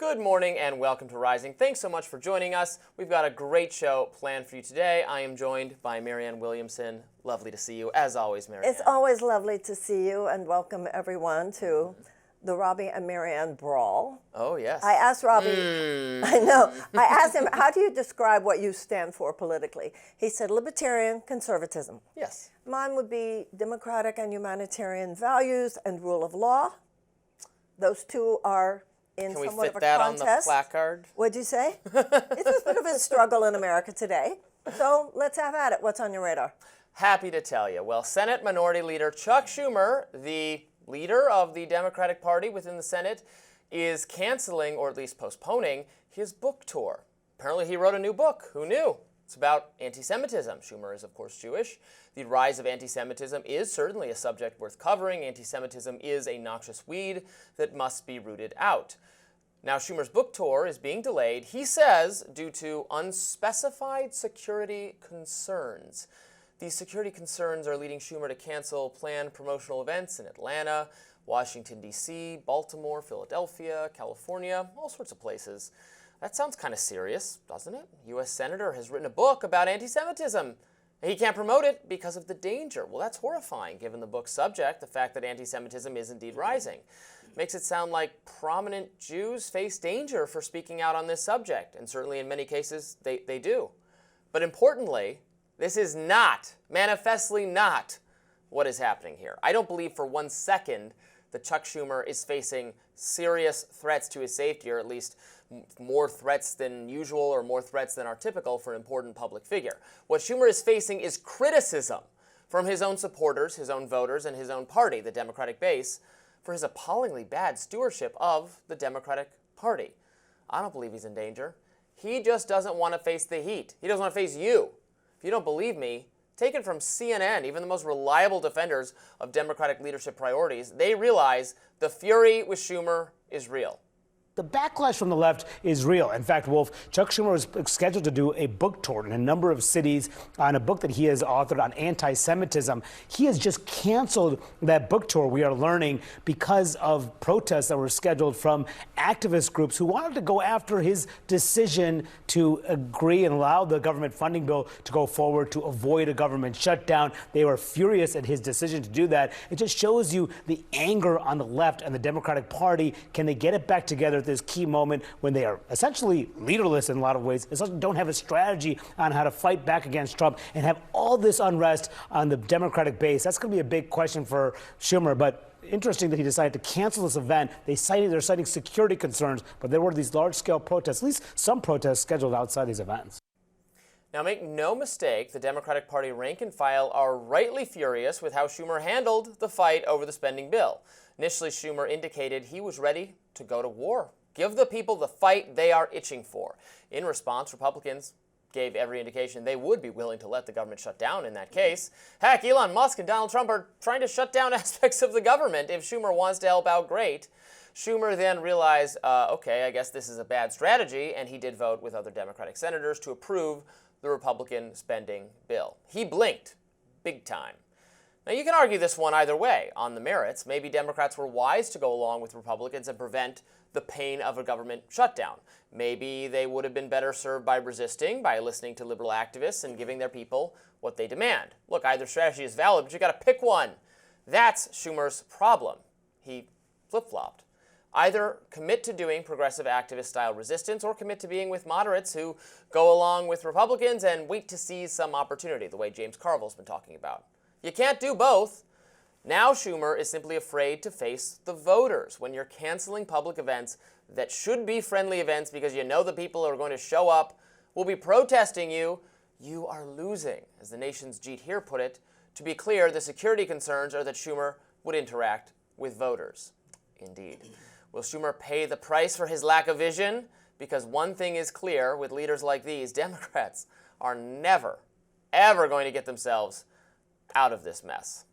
Good morning and welcome to Rising. Thanks so much for joining us. We've got a great show planned for you today. I am joined by Marianne Williamson. Lovely to see you, as always, Marianne. It's always lovely to see you and welcome everyone to the Robby and Marianne Brawl. Oh, yes. I asked Robby, I know, I asked him, how do you describe what you stand for politically? He said libertarian conservatism. Yes. Mine would be democratic and humanitarian values and rule of law. Those two are in Can we somewhat fit of a that contest. on the placard? What'd you say? It's a bit of a struggle in America today. So let's have at it. What's on your radar? Happy to tell you. Well, Senate Minority Leader Chuck Schumer, the leader of the Democratic Party within the Senate, is canceling, or at least postponing, his book tour. Apparently he wrote a new book. Who knew? It's about anti-Semitism. Schumer is, of course, Jewish. The rise of anti-Semitism is certainly a subject worth covering. Anti-Semitism is a noxious weed that must be rooted out. Now, Schumer's book tour is being delayed, he says, due to unspecified security concerns. These security concerns are leading Schumer to cancel planned promotional events in Atlanta, Washington, D.C., Baltimore, Philadelphia, California, all sorts of places. That sounds kind of serious, doesn't it? U.S. Senator has written a book about anti-Semitism. He can't promote it because of the danger. Well, that's horrifying, given the book's subject, the fact that anti-Semitism is indeed rising. Makes it sound like prominent Jews face danger for speaking out on this subject, and certainly in many cases they do. But importantly, this is not, manifestly not, what is happening here. I don't believe for 1 second that Chuck Schumer is facing serious threats to his safety, or at least more threats than usual or more threats than are typical for an important public figure. What Schumer is facing is criticism from his own supporters, his own voters, and his own party, the Democratic base, for his appallingly bad stewardship of the Democratic Party. I don't believe he's in danger. He just doesn't want to face the heat. He doesn't want to face you. If you don't believe me, take it from CNN, even the most reliable defenders of Democratic leadership priorities. They realize the fury with Schumer is real. The backlash from the left is real. In fact, Wolf, Chuck Schumer is scheduled to do a book tour in a number of cities on a book that he has authored on anti-Semitism. He has just canceled that book tour, we are learning, because of protests that were scheduled from activist groups who wanted to go after his decision to agree and allow the government funding bill to go forward to avoid a government shutdown. They were furious at his decision to do that. It just shows you the anger on the left and the Democratic Party. Can they get it back together at this key moment when they are essentially leaderless in a lot of ways, essentially don't have a strategy on how to fight back against Trump, and have all this unrest on the Democratic base? That's going to be a big question for Schumer. But interesting that he decided to cancel this event. They're citing security concerns, but there were these large-scale protests, at least some protests scheduled outside these events. Now, make no mistake, the Democratic Party rank and file are rightly furious with how Schumer handled the fight over the spending bill. Initially, Schumer indicated he was ready to go to war. Give the people the fight they are itching for. In response, Republicans gave every indication they would be willing to let the government shut down in that case. Heck, Elon Musk and Donald Trump are trying to shut down aspects of the government. If Schumer wants to help out, great. Schumer then realized, okay, I guess this is a bad strategy, and he did vote with other Democratic senators to approve the Republican spending bill. He blinked big time. Now, you can argue this one either way on the merits. Maybe Democrats were wise to go along with Republicans and prevent the pain of a government shutdown. Maybe they would have been better served by resisting, by listening to liberal activists and giving their people what they demand. Look, either strategy is valid, but you got to pick one. That's Schumer's problem. He flip-flopped. Either commit to doing progressive activist-style resistance or commit to being with moderates who go along with Republicans and wait to seize some opportunity, the way James Carville's been talking about. You can't do both. Now Schumer is simply afraid to face the voters. When you're canceling public events that should be friendly events because you know the people who are going to show up will be protesting you, you are losing. As the nation's Jeet Heer put it, to be clear, the security concerns are that Schumer would interact with voters. Indeed. Will Schumer pay the price for his lack of vision? Because one thing is clear with leaders like these, Democrats are never, ever going to get themselves out of this mess.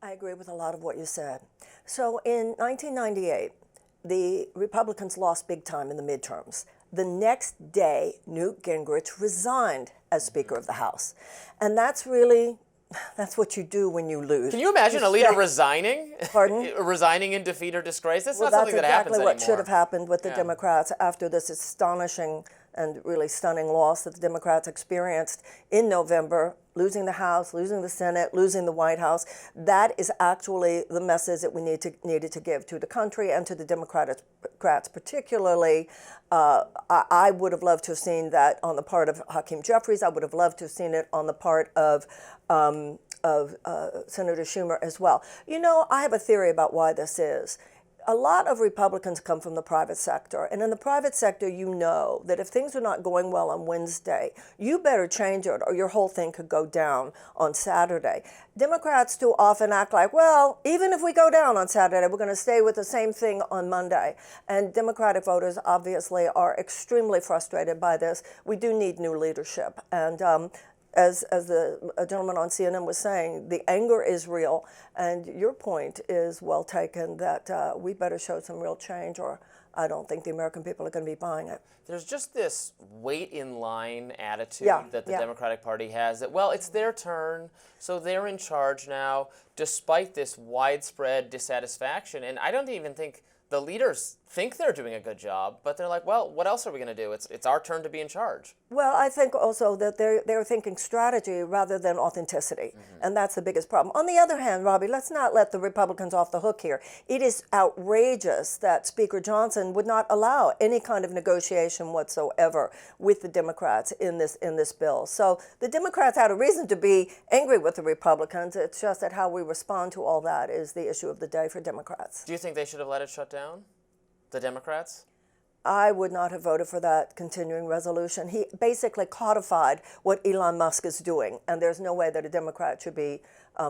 I agree with a lot of what you said. So in 1998, the Republicans lost big time in the midterms. The next day, Newt Gingrich resigned as Speaker of the House. And that's really That's what you do when you lose. Can you imagine a leader resigning? Pardon? Resigning in defeat or disgrace? That's Well, not something that's that happens exactly what anymore. should have happened with the Yeah. Democrats after this astonishing and really stunning loss that the Democrats experienced in November, losing the House, losing the Senate, losing the White House. That is actually the message that we needed to give to the country and to the Democrats particularly. I would have loved to have seen that on the part of Hakeem Jeffries. I would have loved to have seen it on the part of Senator Schumer as well. You know, I have a theory about why this is. A lot of Republicans come from the private sector, and in the private sector, you know that if things are not going well on Wednesday, you better change it or your whole thing could go down on Saturday. Democrats too often act like, well, even if we go down on Saturday, we're going to stay with the same thing on Monday. And Democratic voters obviously are extremely frustrated by this. We do need new leadership. And as a gentleman on CNN was saying, the anger is real, and your point is well taken that we better show some real change, or I don't think the American people are going to be buying it. There's just this wait in line attitude that the Yeah. Democratic Party has that, well, it's their turn, so they're in charge now, despite this widespread dissatisfaction. And I don't even think the leaders think they're doing a good job, but they're like, well, what else are we going to do? It's our turn to be in charge. Well, I think also that they're thinking strategy rather than authenticity, and that's the biggest problem. On the other hand, Robbie, let's not let the Republicans off the hook here. It is outrageous that Speaker Johnson would not allow any kind of negotiation whatsoever with the Democrats in this bill. So the Democrats had a reason to be angry with the Republicans. It's just that how we respond to all that is the issue of the day for Democrats. Do you think they should have let it shut down, the Democrats? I would not have voted for that continuing resolution. He basically codified what Elon Musk is doing, and there's no way that a Democrat should be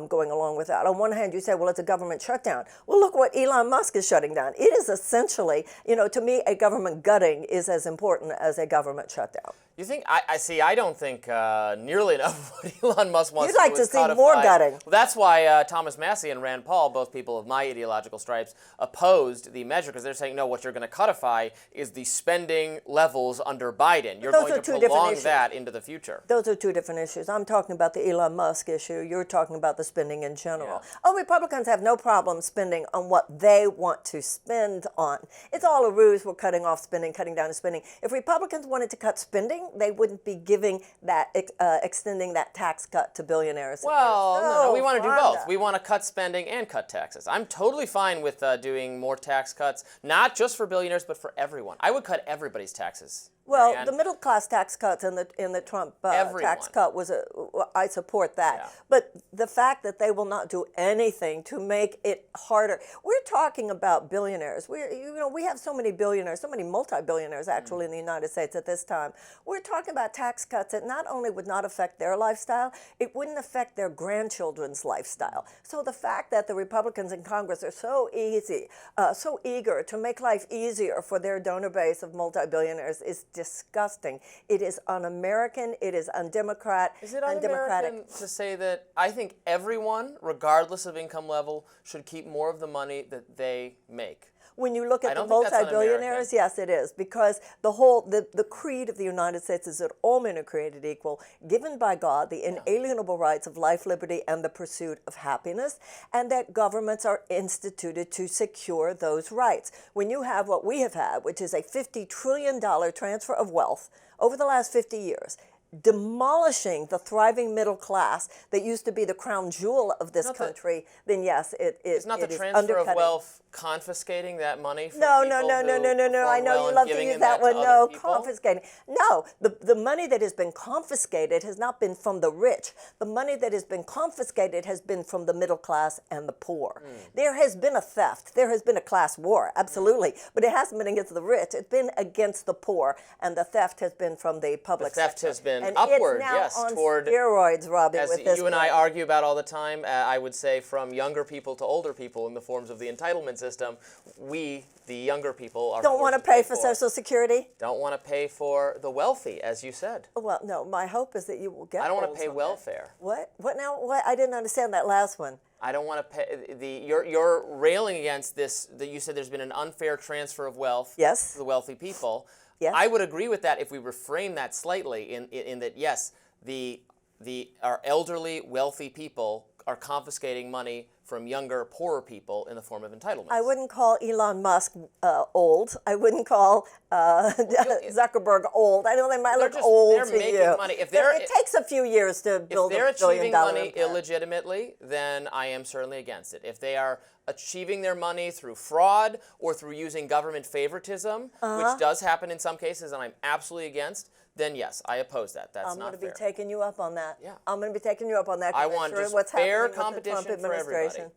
going along with that. On one hand, you say, well, it's a government shutdown. Well, look what Elon Musk is shutting down. It is essentially, to me, a government gutting is as important as a government shutdown. You think, I don't think nearly enough of what Elon Musk wants You'd like to do to is see codify. more gutting. Well, that's why Thomas Massie and Rand Paul, both people of my ideological stripes, opposed the measure, because they're saying, no, what you're going to codify is the spending levels under Biden. You're Those going are to two different prolong issues. that into the future. Those are two different issues. I'm talking about the Elon Musk issue. You're talking about the spending in general. Yeah. Oh, Republicans have no problem spending on what they want to spend on. It's all a ruse. We're cutting off spending, cutting down spending. If Republicans wanted to cut spending, they wouldn't be giving that, extending that tax cut to billionaires. Well, no, we want to do both. Wanda. We want to cut spending and cut taxes. I'm totally fine with doing more tax cuts, not just for billionaires, but for everyone. I would cut everybody's taxes. Well, Marianne. the middle class tax cuts in the Trump tax Everyone. cut I support that. Yeah. But the fact that they will not do anything to make it harder. We're talking about billionaires. We have so many billionaires, so many multi-billionaires actually in the United States at this time. We're talking about tax cuts that not only would not affect their lifestyle, it wouldn't affect their grandchildren's lifestyle. So the fact that the Republicans in Congress are so eager to make life easier for their donor base of multi-billionaires is disgusting. It is un-American. It is undemocratic. Is it un-American to say that I think everyone, regardless of income level, should keep more of the money that they make? When you look I at the don't think that's multi-billionaires, yes, it is, because the creed of the United States is that all men are created equal, given by God the inalienable rights of life, liberty, and the pursuit of happiness, and that governments are instituted to secure those rights. When you have what we have had, which is a $50 trillion transfer of wealth over the last 50 years, demolishing the thriving middle class that used to be the crown jewel of this country, then yes, It's not the is transfer of undercutting. wealth confiscating that money from No. people I who know perform well you and love to giving use in that to one. other No, people? confiscating. No, the money that has been confiscated has not been from the rich. The money that has been confiscated has been from the middle class and the poor. There has been a theft. There has been a class war, absolutely. But it hasn't been against the rich. It's been against the poor, and the theft has been from the public The theft sector. has been and upward, it's now yes, on toward steroids, Robbie, as with this you and I bill. argue about all the time, I would say from younger people to older people in the forms of the entitlement system, we, the younger people, are Don't want to pay for Social Security? Don't want to pay for the wealthy, as you said. Well, no, my hope is that you will get I don't want those to pay someday. welfare. What? What now? What? I didn't understand that last one. I don't want to pay you're railing against this. That you said there's been an unfair transfer of wealth Yes. to the wealthy people. Yes. I would agree with that if we reframe that slightly in that yes, the our elderly, wealthy people are confiscating money from younger, poorer people in the form of entitlements. I wouldn't call Elon Musk old. I wouldn't call Zuckerberg old. I know they might look old they're to making you. money. It takes a few years to build If they're a achieving billion-dollar money empire. illegitimately, then I am certainly against it. If they are achieving their money through fraud or through using government favoritism, which does happen in some cases, and I'm absolutely against, then yes, I oppose that. That's I'm not going to fair. be taking you up on that. Yeah. I'm going to be taking you up on that. 'cause I I'm want sure just what's fair happening with the competition Trump for everybody. administration.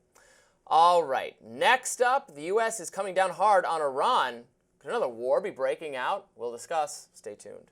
All right. Next up, the U.S. is coming down hard on Iran. Could another war be breaking out? We'll discuss. Stay tuned.